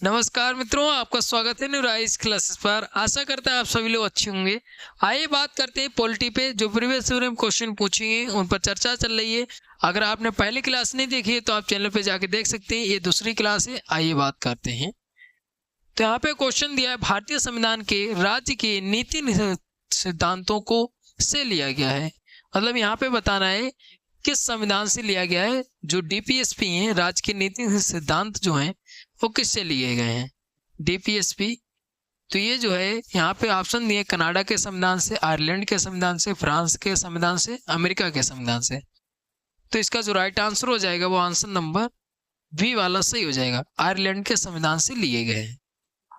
नमस्कार मित्रों, आपका स्वागत है न्यू राइज क्लासेस पर। आशा करता है आप सभी लोग अच्छे होंगे। आइए बात करते हैं पॉलिटी पे। जो प्रीवियस ईयर में क्वेश्चन पूछेंगे उन पर चर्चा चल रही है। अगर आपने पहली क्लास नहीं देखी है तो आप चैनल पे जाके देख सकते हैं। ये दूसरी क्लास है। आइए बात करते हैं। तो यहाँ पे क्वेश्चन दिया है, भारतीय संविधान के राज्य के नीति सिद्धांतों को से लिया गया है। मतलब यहाँ पे बताना है किस संविधान से लिया गया है। जो डीपीएसपी है, राज्य के नीति सिद्धांत जो है वो किससे लिए गए हैं, डीपीएसपी। तो ये जो है यहाँ पे ऑप्शन दिए, कनाडा के संविधान से, आयरलैंड के संविधान से, फ्रांस के संविधान से, अमेरिका के संविधान से। तो इसका जो राइट आंसर हो जाएगा वो आंसर नंबर बी वाला सही हो जाएगा। आयरलैंड के संविधान से लिए गए हैं।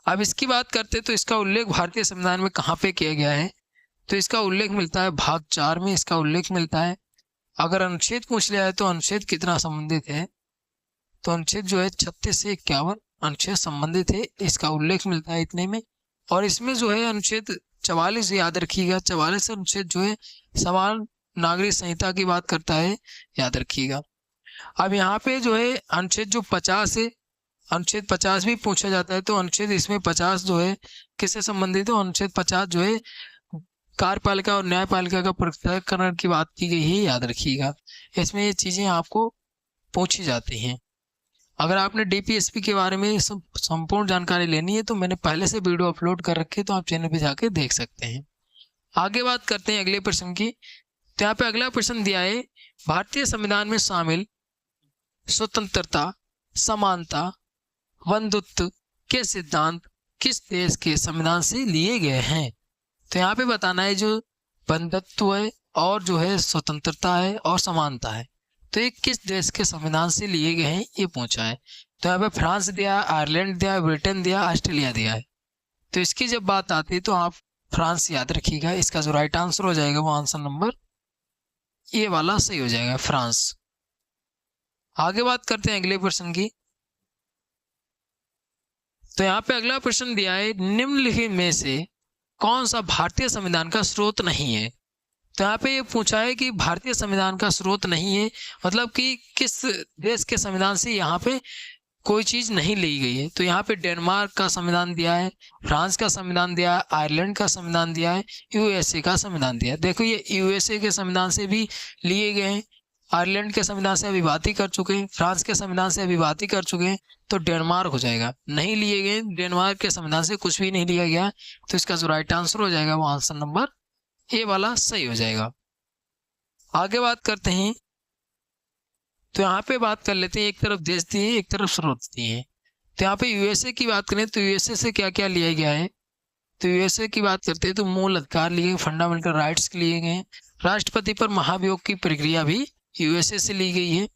अब इसकी बात करते हैं तो इसका उल्लेख भारतीय संविधान में कहाँ पे किया गया है। तो इसका उल्लेख मिलता है भाग 4 में। इसका उल्लेख मिलता है। अगर अनुच्छेद पूछ लिया है तो अनुच्छेद कितना संबंधित है, तो अनुच्छेद जो है 36 से 51 अनुच्छेद संबंधित है। इसका उल्लेख मिलता है इतने में। और इसमें जो है अनुच्छेद 44 याद रखिएगा। 44 अनुच्छेद जो है समान नागरिक संहिता की बात करता है, याद रखिएगा। अब यहाँ पे जो है अनुच्छेद जो 50 है, अनुच्छेद 50 भी पूछा जाता है। तो अनुच्छेद इसमें 50 जो है किससे संबंधित है, अनुच्छेद 50 जो है कार्यपालिका और न्यायपालिका का पृथक्करण की बात की गई है, याद रखिएगा। इसमें ये चीजें आपको पूछी जाती हैं। अगर आपने डीपीएसपी के बारे में संपूर्ण जानकारी लेनी है तो मैंने पहले से वीडियो अपलोड कर रखी है, तो आप चैनल पे जाके देख सकते हैं। आगे बात करते हैं अगले प्रश्न की। तो यहाँ पे अगला प्रश्न दिया है, भारतीय संविधान में शामिल स्वतंत्रता, समानता, बंधुत्व के सिद्धांत किस देश के संविधान से लिए गए हैं। तो यहाँ पे बताना है जो बंधुत्व है और जो है स्वतंत्रता है और समानता है, तो ये किस देश के संविधान से लिए गए हैं, ये पूछा है। तो यहाँ पे फ्रांस दिया, आयरलैंड दिया, ब्रिटेन दिया, ऑस्ट्रेलिया दिया है। तो इसकी जब बात आती है तो आप फ्रांस याद रखिएगा। इसका जो राइट आंसर हो जाएगा वो आंसर नंबर ये वाला सही हो जाएगा, फ्रांस। आगे बात करते हैं अगले प्रश्न की। तो यहाँ पे अगला प्रश्न दिया है, निम्नलिखित में से कौन सा भारतीय संविधान का स्रोत नहीं है। तो यहाँ पे ये पूछा है कि भारतीय संविधान का स्रोत नहीं है, मतलब कि किस देश के संविधान से यहाँ पे कोई चीज नहीं ली गई है। तो यहाँ पे डेनमार्क का संविधान दिया है, फ्रांस का संविधान दिया है, आयरलैंड का संविधान दिया है, यूएसए का संविधान दिया है। देखो ये यूएसए के संविधान से भी लिए गए हैं, आयरलैंड के संविधान से अभिवाती कर चुके हैं, फ्रांस के संविधान से अभिवाती कर चुके हैं। तो डेनमार्क हो जाएगा। नहीं लिए गए, डेनमार्क के संविधान से कुछ भी नहीं लिया गया। तो इसका जो राइट आंसर हो जाएगा वो आंसर नंबर ये वाला सही हो जाएगा। आगे बात करते हैं। तो यहाँ पे बात कर लेते हैं, एक तरफ देश दिए एक तरफ स्रोत दिए। तो यहाँ पे यूएसए की बात करें तो यूएसए से क्या क्या लिया गया है। तो यूएसए की बात करते हैं तो मूल अधिकार लिए गए, फंडामेंटल राइट्स लिए गए। राष्ट्रपति पर महाभियोग की प्रक्रिया भी यूएसए से ली गई है।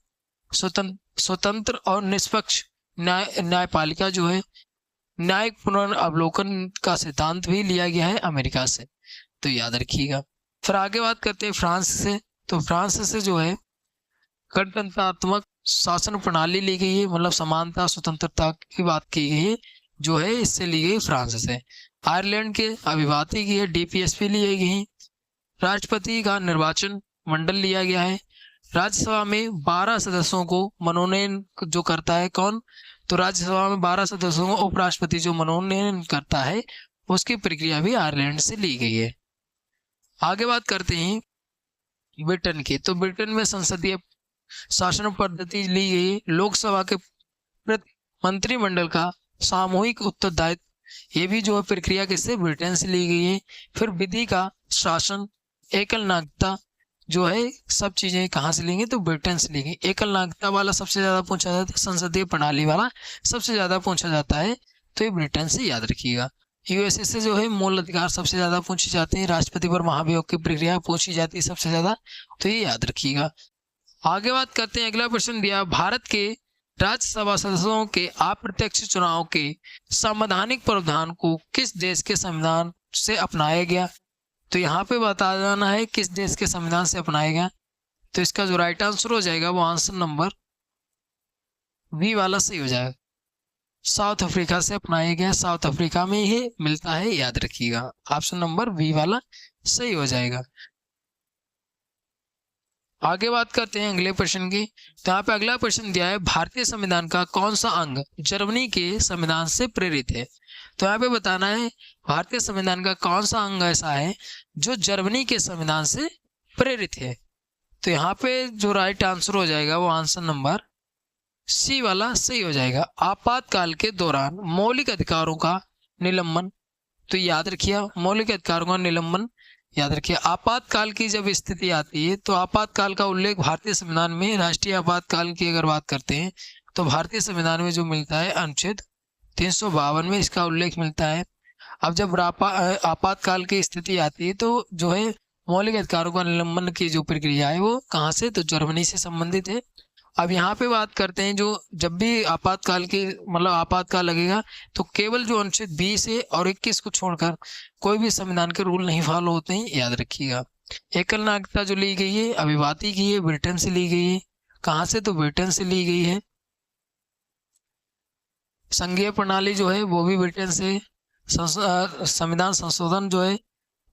स्वतंत्र और निष्पक्ष न्यायपालिका जो है, न्यायिक पुनर्वलोकन का सिद्धांत भी लिया गया है अमेरिका से, तो याद रखिएगा। फिर आगे बात करते हैं फ्रांस से। तो फ्रांस से जो है गणतंत्रात्मक शासन प्रणाली ली गई है, मतलब समानता स्वतंत्रता की बात की गई है, जो है इससे ली गई फ्रांस से। आयरलैंड के अभिवाती की है, डीपीएसपी ली गई। राष्ट्रपति का निर्वाचन मंडल लिया गया है। राज्यसभा में 12 सदस्यों को मनोनयन जो करता है कौन, तो राज्यसभा में 12 सदस्यों को उपराष्ट्रपति जो मनोनयन करता है उसकी प्रक्रिया भी आयरलैंड से ली गई है। आगे बात करते हैं ब्रिटेन की। तो ब्रिटेन में संसदीय शासन पद्धति ली गई है। लोकसभा के प्रति मंत्रिमंडल का सामूहिक उत्तरदायित्व, ये भी जो है प्रक्रिया किससे, ब्रिटेन से ली गई है। फिर विधि का शासन, एकल नागरिकता जो है, सब चीजें कहाँ से लेंगे, तो ब्रिटेन से ली गई। एकल नागरिकता वाला सबसे ज्यादा पूछा जाता है, संसदीय प्रणाली वाला सबसे ज्यादा पूछा जाता है, तो ये ब्रिटेन से याद रखिएगा। यूएसए से जो है मूल अधिकार सबसे ज्यादा पूछे जाते हैं, राष्ट्रपति पर महाभियोग की प्रक्रिया पूछी जाती है सबसे ज्यादा, तो ये याद रखिएगा। आगे बात करते हैं, अगला प्रश्न दिया, भारत के राज्यसभा सदस्यों के अप्रत्यक्ष चुनाव के संवैधानिक प्रावधान को किस देश के संविधान से अपनाया गया। तो यहाँ पे बता देना है किस देश के संविधान से अपनाया गया। तो इसका जो राइट आंसर हो जाएगा वो आंसर नंबर बी वाला सही हो जाएगा। साउथ अफ्रीका से अपनाया गया, साउथ अफ्रीका में ही मिलता है, याद रखिएगा। ऑप्शन नंबर बी वाला सही हो जाएगा। आगे बात करते हैं अगले प्रश्न की। तो यहाँ पे अगला प्रश्न दिया है, भारतीय संविधान का कौन सा अंग जर्मनी के संविधान से प्रेरित है। तो यहाँ पे बताना है भारतीय संविधान का कौन सा अंग ऐसा है जो जर्मनी के संविधान से प्रेरित है। तो यहाँ पे जो राइट आंसर हो जाएगा वो आंसर नंबर सी वाला सही हो जाएगा। आपातकाल के दौरान मौलिक अधिकारों का निलंबन। तो याद रखिए मौलिक अधिकारों का निलंबन याद रखिए। आपातकाल की जब स्थिति आती है तो आपातकाल का उल्लेख भारतीय संविधान में, राष्ट्रीय आपातकाल की अगर बात करते हैं तो भारतीय संविधान में जो मिलता है अनुच्छेद 352 में इसका उल्लेख मिलता है। अब जब आपातकाल की स्थिति आती है तो जो है मौलिक अधिकारों का निलंबन की जो प्रक्रिया है वो कहाँ से, तो जर्मनी से संबंधित है। अब यहाँ पे बात करते हैं जो जब भी आपातकाल की मतलब आपातकाल लगेगा तो केवल जो अनुच्छेद 20 है और 21 को छोड़कर कोई भी संविधान के रूल नहीं फॉलो होते हैं, याद रखिएगा। एकल नागरिकता जो ली गई है अभिवाती की है, ब्रिटेन से ली गई है। कहाँ से, तो ब्रिटेन से ली गई है। संघीय प्रणाली जो है वो भी ब्रिटेन से। संविधान संशोधन जो है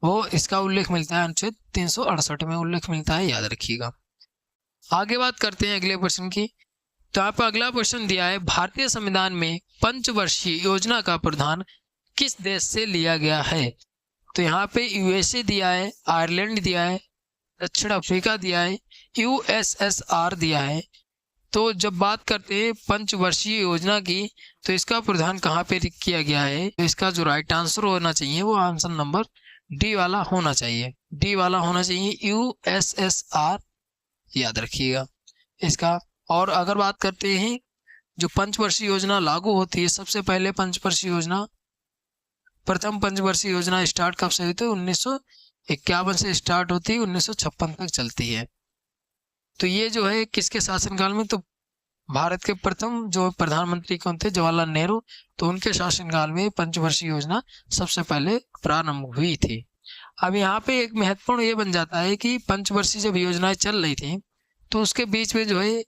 वो इसका उल्लेख मिलता है अनुच्छेद 368 में उल्लेख मिलता है, याद रखिएगा। आगे बात करते हैं अगले प्रश्न की। तो यहाँ पर अगला प्रश्न दिया है, भारतीय संविधान में पंचवर्षीय योजना का प्रावधान किस देश से लिया गया है। तो यहाँ पे यूएसए दिया है, आयरलैंड दिया है, दक्षिण अफ्रीका दिया है, यूएसएसआर दिया है। तो जब बात करते हैं पंचवर्षीय योजना की तो इसका प्रावधान कहाँ पे किया गया है, तो इसका जो राइट आंसर होना चाहिए वो आंसर नंबर डी वाला होना चाहिए। डी वाला होना चाहिए, यूएसएसआर, याद रखिएगा इसका। और अगर बात करते हैं जो पंचवर्षीय योजना लागू होती है, सबसे पहले पंचवर्षीय योजना, प्रथम पंचवर्षीय योजना स्टार्ट कब से हुई, तो 1951 से स्टार्ट होती है, 1956 तक चलती है। तो ये जो है किसके शासनकाल में, तो भारत के प्रथम जो प्रधानमंत्री कौन थे, जवाहरलाल नेहरू। तो उनके शासनकाल में पंचवर्षीय योजना सबसे पहले प्रारंभ हुई थी। अब यहाँ पे एक महत्वपूर्ण ये बन जाता है कि पंचवर्षीय जब योजनाएं चल रही थी तो उसके बीच में जो है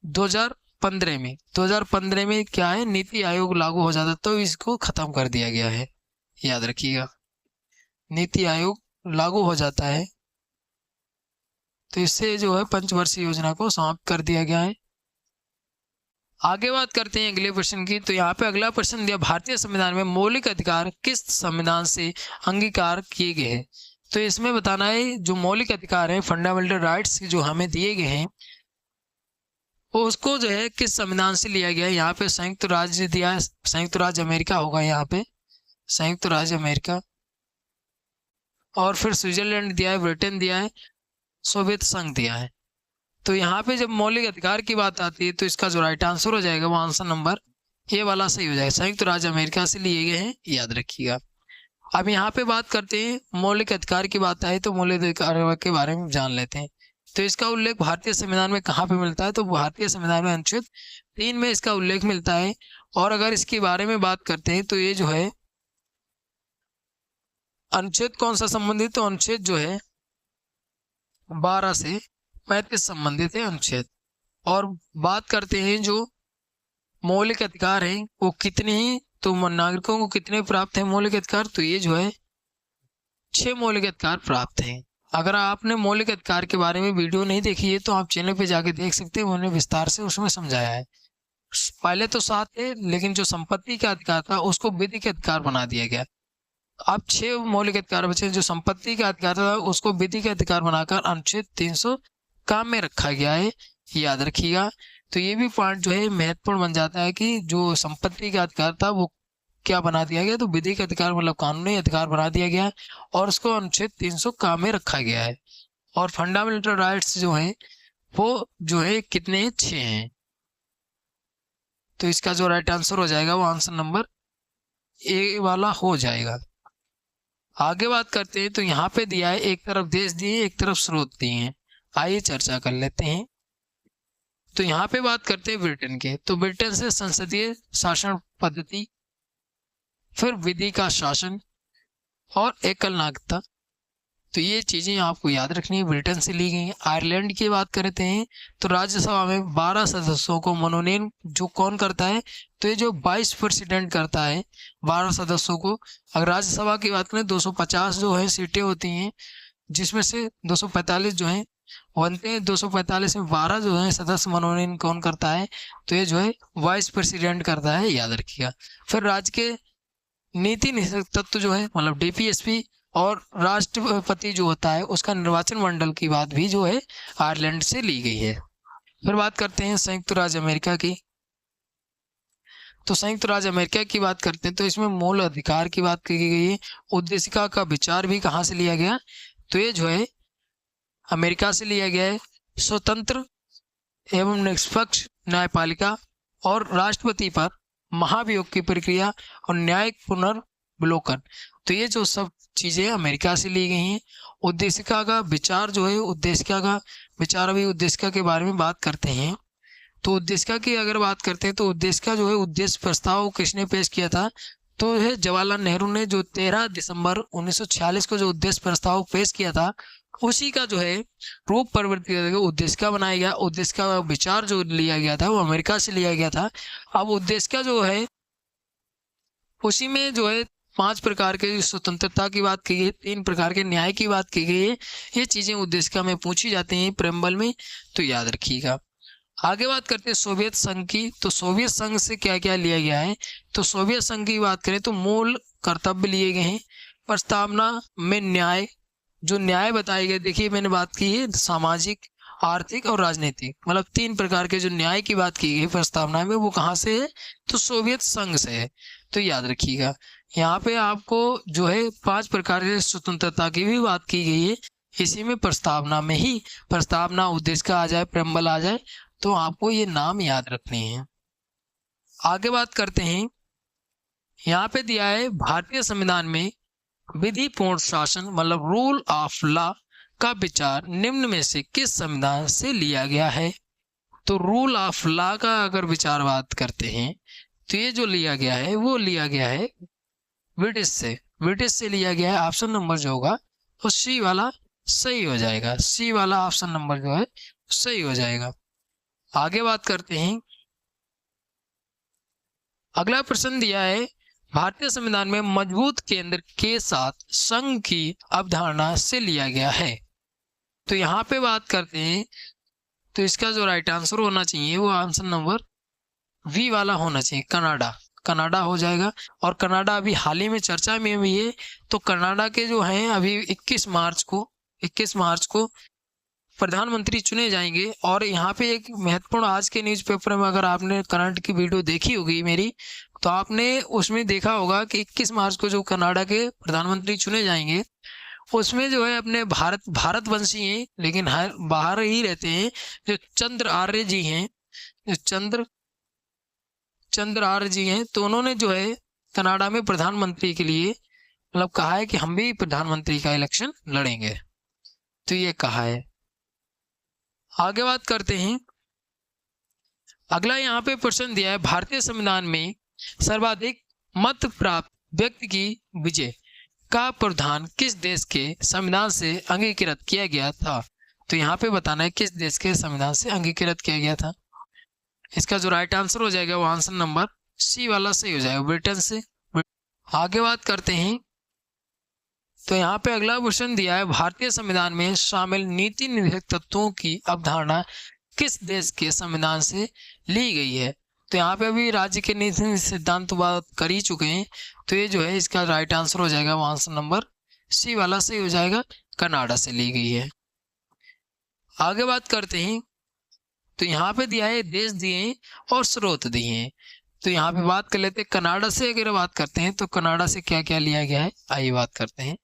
2015 में क्या है, नीति आयोग लागू हो जाता, तो इसको खत्म कर दिया गया है, याद रखिएगा। नीति आयोग लागू हो जाता है तो इससे जो है पंचवर्षीय योजना को समाप्त कर दिया गया है। आगे बात करते हैं अगले प्रश्न की। तो यहाँ पे अगला प्रश्न दिया, भारतीय संविधान में मौलिक अधिकार किस संविधान से अंगीकार किए गए हैं। तो इसमें बताना है जो मौलिक अधिकार है, फंडामेंटल राइट्स जो हमें दिए गए हैं वो उसको जो है किस संविधान से लिया गया है। यहाँ पे संयुक्त राज्य दिया है, संयुक्त राज्य अमेरिका होगा, यहाँ पे संयुक्त राज्य अमेरिका। और फिर स्विट्जरलैंड दिया है, ब्रिटेन दिया है, सोवियत संघ दिया है। तो यहाँ पे जब मौलिक अधिकार की बात आती है तो इसका जो राइट आंसर हो जाएगा वो आंसर नंबर ए वाला सही हो जाएगा। संयुक्त राज्य अमेरिका से लिए गए हैं, याद रखिएगा। अब यहाँ पे बात करते हैं मौलिक अधिकार की बात आए तो मौलिक अधिकार के बारे में जान लेते हैं। तो इसका उल्लेख भारतीय संविधान में कहाँ पे मिलता है, तो भारतीय संविधान में अनुच्छेद 3 में इसका उल्लेख मिलता है। और अगर इसके बारे में बात करते हैं तो ये जो है अनुच्छेद कौन सा संबंधित, तो अनुच्छेद जो है 12 से 35 संबंधित है अनुच्छेद। और बात करते हैं जो मौलिक अधिकार हैं वो कितने हैं, तो नागरिकों को कितने प्राप्त हैं मौलिक अधिकार, तो ये जो है 6 मौलिक अधिकार प्राप्त हैं। अगर आपने मौलिक अधिकार के बारे में वीडियो नहीं देखी है तो आप चैनल पे जाके देख सकते हैं, उन्होंने विस्तार से उसमें समझाया है। पहले तो 7 थे लेकिन जो संपत्ति का अधिकार था उसको विधिक अधिकार बना दिया गया। अब 6 मौलिक अधिकार बचे। जो संपत्ति का अधिकार था उसको विधिक अधिकार बनाकर अनुच्छेद 300 काम में रखा गया है, याद रखिएगा। तो ये भी पॉइंट जो है महत्वपूर्ण बन जाता है कि जो संपत्ति का अधिकार था वो क्या बना दिया गया, तो विधिक अधिकार मतलब कानूनी अधिकार बना दिया गया और उसको अनुच्छेद 300 काम में रखा गया है। और फंडामेंटल राइट्स जो हैं वो जो है कितने 6 हैं। तो इसका जो राइट आंसर हो जाएगा वो आंसर नंबर ए वाला हो जाएगा। आगे बात करते हैं तो यहाँ पे दिया है एक तरफ देश दिए एक तरफ स्रोत दिए हैं, आइए चर्चा कर लेते हैं। तो यहाँ पे बात करते हैं ब्रिटेन के। तो ब्रिटेन से संसदीय शासन पद्धति, फिर विधि का शासन और एकल नागरिकता। तो ये चीजें आपको याद रखनी है, ब्रिटेन से ली गई हैं। आयरलैंड की बात करते हैं तो राज्यसभा में 12 सदस्यों को मनोनयन जो कौन करता है, तो ये जो वाइस प्रेसिडेंट करता है 12 सदस्यों को। अगर राज्यसभा की बात करें 250 जो है सीटें होती हैं जिसमें से 245 जो हैं बनते हैं। 245 में 12 जो है सदस्य मनोनयन कौन करता है, तो ये जो है वाइस प्रेसिडेंट करता है, याद रखिएगा। फिर राज्य के नीति निदेशक तत्व जो है मतलब डीपीएसपी और राष्ट्रपति जो होता है उसका निर्वाचन मंडल की बात भी जो है आयरलैंड से ली गई है। फिर बात करते हैं संयुक्त राज्य अमेरिका की। तो संयुक्त राज्य अमेरिका की बात करते हैं तो इसमें मूल अधिकार की बात की गई है। उद्देशिका का विचार भी कहाँ से लिया गया, तो ये जो है अमेरिका से लिया गया है। स्वतंत्र एवं निष्पक्ष न्यायपालिका और राष्ट्रपति पर महाभियोग की प्रक्रिया और न्यायिक पुनर्विलोकन, तो ये जो सब चीजें अमेरिका से ली गई हैं। उद्देशिका का विचार जो है, उद्देशिका का विचार, अभी उद्देशिका के बारे में बात करते हैं। तो उद्देशिका की अगर बात करते हैं तो उद्देशिका जो है उद्देश्य प्रस्ताव किसने पेश किया था, तो है जवाहरलाल नेहरू ने, जो 13 दिसंबर 1946 को जो उद्देश्य प्रस्ताव पेश किया था उसी का जो है रूप परिवर्तित उद्देशिका बनाया गया। उद्देशिका का विचार जो लिया गया था वो अमेरिका से लिया गया था। अब उद्देशिका जो है उसी में जो है 5 प्रकार के स्वतंत्रता की बात की गई है, 3 प्रकार के न्याय की बात की गई है। ये चीजें उद्देशिका में पूछी जाती हैं प्रेम्बल में, तो याद रखिएगा। आगे बात करते हैं सोवियत संघ की। तो सोवियत संघ से क्या क्या लिया गया है, तो सोवियत संघ की बात करें तो मूल कर्तव्य लिए गए हैं। प्रस्तावना में न्याय, जो न्याय बताए गए, देखिए मैंने बात की है सामाजिक, आर्थिक और राजनीतिक, मतलब 3 प्रकार के जो न्याय की बात की गई प्रस्तावना में, वो कहाँ से है, तो सोवियत संघ से है, तो याद रखिएगा। यहाँ पे आपको जो है 5 प्रकार के स्वतंत्रता की भी बात की गई है, इसी में प्रस्तावना में ही, प्रस्तावना उद्देशिका आ जाए, प्रेम्बल आ जाए, तो आपको ये नाम याद रखने हैं। आगे बात करते हैं, यहाँ पे दिया है भारतीय संविधान में विधि पूर्ण शासन मतलब रूल ऑफ लॉ का विचार निम्न में से किस संविधान से लिया गया है। तो रूल ऑफ लॉ का अगर विचार बात करते हैं तो ये जो लिया गया है वो लिया गया है ब्रिटिश से, ब्रिटिश से लिया गया है। ऑप्शन नंबर जो होगा वो सी वाला सही हो जाएगा, सी वाला ऑप्शन नंबर जो है सही हो जाएगा। आगे बात करते हैं, अगला प्रश्न दिया है भारतीय संविधान में मजबूत केंद्र के साथ संघ की अवधारणा से लिया गया है। तो यहाँ पे बात करते हैं तो इसका जो राइट आंसर होना चाहिए वो आंसर नंबर वी वाला होना चाहिए, कनाडा, कनाडा हो जाएगा। और कनाडा अभी हाल ही में चर्चा में भी है। तो कनाडा के जो हैं अभी 21 मार्च को प्रधानमंत्री चुने जाएंगे। और यहाँ पे एक महत्वपूर्ण, आज के न्यूज़पेपर में अगर आपने करंट की वीडियो देखी होगी मेरी, तो आपने उसमें देखा होगा कि 21 मार्च को जो कनाडा के प्रधानमंत्री चुने जाएंगे उसमें जो है अपने भारतवंशी हैं लेकिन बाहर ही रहते हैं, जो चंद्र आर्य जी हैं, जो चंद्र आर्य जी हैं, तो उन्होंने जो है कनाडा में प्रधानमंत्री के लिए मतलब कहा है कि हम भी प्रधानमंत्री का इलेक्शन लड़ेंगे, तो ये कहा है। आगे बात करते हैं, अगला यहाँ पे प्रश्न दिया है भारतीय संविधान में सर्वाधिक मत प्राप्त व्यक्ति की विजय का प्रावधान किस देश के संविधान से अंगीकृत किया गया था। तो यहाँ पे बताना है किस देश के संविधान से अंगीकृत किया गया था। इसका जो राइट आंसर हो जाएगा वो आंसर नंबर सी वाला सही हो जाएगा, ब्रिटेन से। आगे बात करते हैं, तो यहाँ पे अगला क्वेश्चन दिया है भारतीय संविधान में शामिल नीति निदेशक तत्वों की अवधारणा किस देश के संविधान से ली गई है। तो यहाँ पे अभी राज्य के नीति सिद्धांत बात कर ही चुके हैं, तो ये जो है इसका राइट आंसर हो जाएगा वो आंसर नंबर सी वाला सही हो जाएगा, कनाडा से ली गई है। आगे बात करते हैं, तो यहाँ पे दिया है देश दिए और स्रोत दिए हैं। तो यहाँ पे बात कर लेते हैं कनाडा से। अगर बात करते हैं तो कनाडा से क्या क्या लिया गया है, आइए बात करते हैं।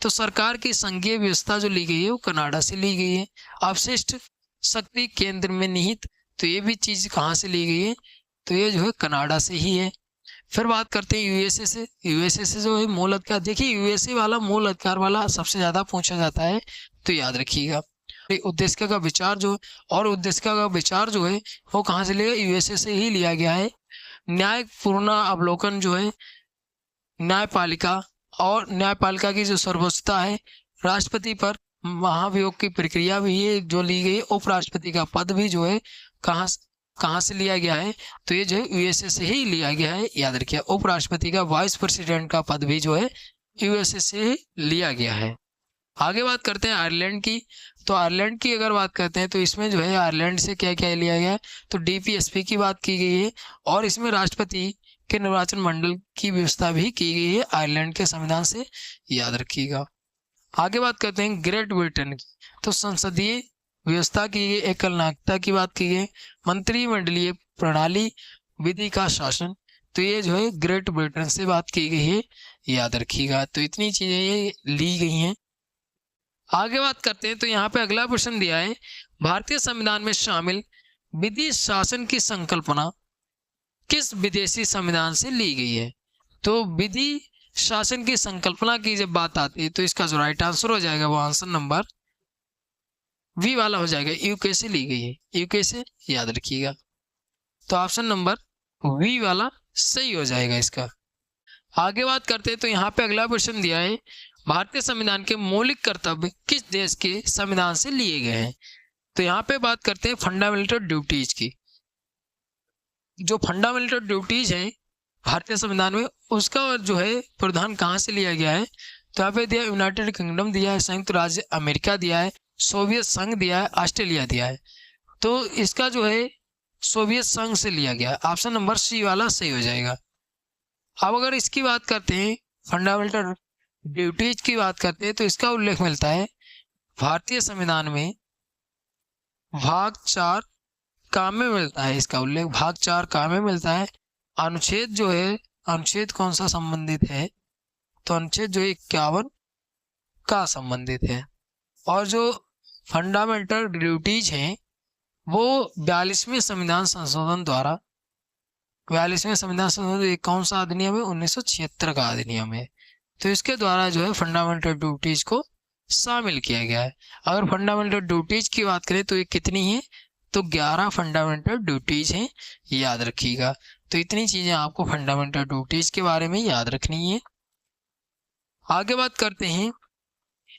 तो सरकार की संघीय व्यवस्था जो ली गई है वो कनाडा से ली गई है। अवशिष्ट शक्ति केंद्र में निहित, तो ये भी चीज कहाँ से ली गई है, तो ये जो है कनाडा से ही है। फिर बात करते हैं यूएसए से। यूएसए से जो है मूल अधिकार, देखिए यूएसए वाला मूल अधिकार वाला सबसे ज्यादा पूछा जाता है, तो याद रखिएगा। उद्देशिका का विचार जो, और उद्देशिका का विचार जो है वो कहाँ से लिया, यूएसए से ही लिया गया है। न्याय पूर्ण अवलोकन जो है न्यायपालिका, और न्यायपालिका की जो सर्वोच्चता है, राष्ट्रपति पर महाभियोग की प्रक्रिया भी ये जो ली गई, उपराष्ट्रपति का पद भी जो है कहाँ से लिया गया है, तो ये जो है यूएसए से ही लिया गया है, याद रखिए। उपराष्ट्रपति का वाइस प्रेसिडेंट का पद भी जो है यूएसए से ही लिया गया है। आगे बात करते हैं आयरलैंड की। तो आयरलैंड की अगर बात करते हैं तो इसमें जो है आयरलैंड से क्या क्या लिया गया है, तो डीपीएसपी की बात की गई है और इसमें राष्ट्रपति के निर्वाचन मंडल की व्यवस्था भी की गई है आयरलैंड के संविधान से, याद रखिएगा। आगे बात करते हैं ग्रेट ब्रिटेन की। तो संसदीय व्यवस्था की गई, एकल नागरिकता की बात की गई, मंत्रिमंडलीय प्रणाली, विधि का शासन, तो ये जो है ग्रेट ब्रिटेन से बात की गई है, याद रखिएगा। तो इतनी चीजें ये ली गई हैं। आगे बात करते हैं तो यहाँ पे अगला प्रश्न दिया है, भारतीय संविधान में शामिल विधि शासन की संकल्पना किस विदेशी संविधान से ली गई है। तो विधि शासन की संकल्पना की जब बात आती है तो इसका जो राइट आंसर हो जाएगा वो आंसर नंबर वी वाला हो जाएगा, यूके से ली गई है, यूके से, याद रखिएगा। तो ऑप्शन नंबर वी वाला सही हो जाएगा इसका। आगे बात करते हैं तो यहाँ पे अगला प्रश्न दिया है, भारतीय संविधान के मौलिक कर्तव्य किस देश के संविधान से लिए गए हैं। तो यहाँ पे बात करते हैं फंडामेंटल ड्यूटीज की। जो फंडामेंटल ड्यूटीज है भारतीय संविधान में, उसका जो है प्रावधान कहाँ से लिया गया है। तो यहाँ पे दिया यूनाइटेड किंगडम दिया है, संयुक्त राज्य अमेरिका दिया है, सोवियत संघ दिया है, ऑस्ट्रेलिया दिया है। तो इसका जो है सोवियत संघ से लिया गया, ऑप्शन नंबर सी वाला सही हो जाएगा। अब अगर इसकी बात करते हैं, फंडामेंटल ड्यूटीज की बात करते हैं, तो इसका उल्लेख मिलता है भारतीय संविधान में भाग 4 काम में मिलता है, इसका उल्लेख भाग 4 काम में मिलता है। अनुच्छेद जो है, अनुच्छेद कौन सा संबंधित है, तो अनुच्छेद जो 51 का संबंधित है। और जो फंडामेंटल ड्यूटीज हैं वो 42वें संविधान संशोधन द्वारा, 42वें संविधान संशोधन कौन सा अधिनियम है, 1976 का अधिनियम है। तो इसके द्वारा जो है फंडामेंटल ड्यूटीज को शामिल किया गया है। अगर फंडामेंटल ड्यूटीज की बात करें तो ये कितनी है, तो 11 फंडामेंटल ड्यूटीज हैं, याद रखिएगा। तो इतनी चीजें आपको फंडामेंटल ड्यूटीज के बारे में याद रखनी है। आगे बात करते हैं,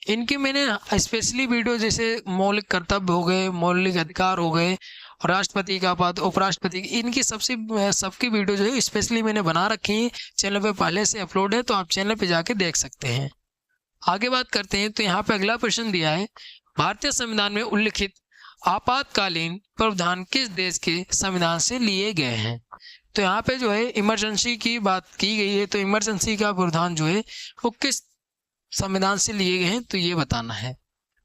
इनकी मैंने स्पेशली वीडियो जैसे मौलिक कर्तव्य हो गए, मौलिक अधिकार हो गए, राष्ट्रपति का पद, उपराष्ट्रपति, इनकी सबकी वीडियो जो है स्पेशली मैंने बना रखी है, चैनल पे पहले से अपलोड है, तो आप चैनल पे जाके देख सकते हैं। आगे बात करते हैं तो यहाँ पे अगला प्रश्न दिया है, भारतीय संविधान में उल्लिखित आपातकालीन प्रावधान किस देश के संविधान से लिए गए हैं। तो यहाँ पे जो है इमरजेंसी की बात की गई है, तो इमरजेंसी का प्रावधान जो है वो किस संविधान से लिए गए हैं, तो ये बताना है।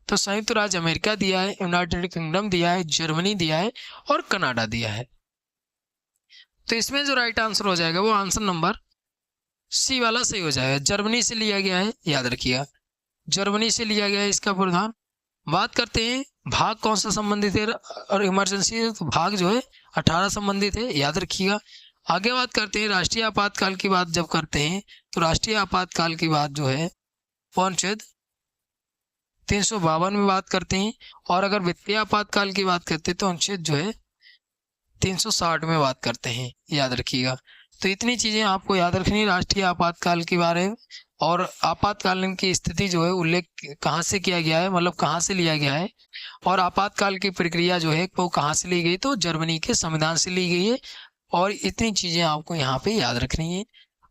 तो संयुक्त राज्य अमेरिका दिया है, यूनाइटेड किंगडम दिया है, जर्मनी दिया है और कनाडा दिया है। तो इसमें जो राइट आंसर हो जाएगा वो आंसर नंबर सी वाला सही हो जाएगा, जर्मनी से लिया गया है, याद रखिएगा, जर्मनी से लिया गया है इसका प्रावधान। बात करते हैं भाग कौन सा संबंधित है और इमरजेंसी है, तो भाग जो है 18 संबंधित है, याद रखिएगा। आगे बात करते हैं राष्ट्रीय आपातकाल की बात जब करते हैं, तो राष्ट्रीय आपातकाल की बात जो है अनुच्छेद 352 में बात करते हैं, और अगर वित्तीय आपातकाल की बात करते हैं तो अनुच्छेद जो है 360 में बात करते हैं, याद रखिएगा। तो इतनी चीजें आपको याद रखनी है राष्ट्रीय आपातकाल के बारे में। और आपातकालीन की स्थिति जो है उल्लेख कहाँ से किया गया है, मतलब कहाँ से लिया गया है, और आपातकाल की प्रक्रिया जो है वो कहाँ से ली गई, तो जर्मनी के संविधान से ली गई है। और इतनी चीजें आपको यहाँ पे याद रखनी है।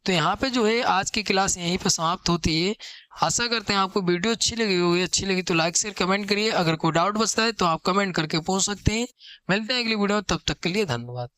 तो यहाँ पे जो है आज की क्लास यहीं पे समाप्त होती है। आशा करते हैं आपको वीडियो अच्छी लगी होगी, अच्छी लगी तो लाइक शेयर कमेंट करिए, अगर कोई डाउट बचता है तो आप कमेंट करके पूछ सकते हैं। मिलते हैं अगली वीडियो, तब तक के लिए धन्यवाद।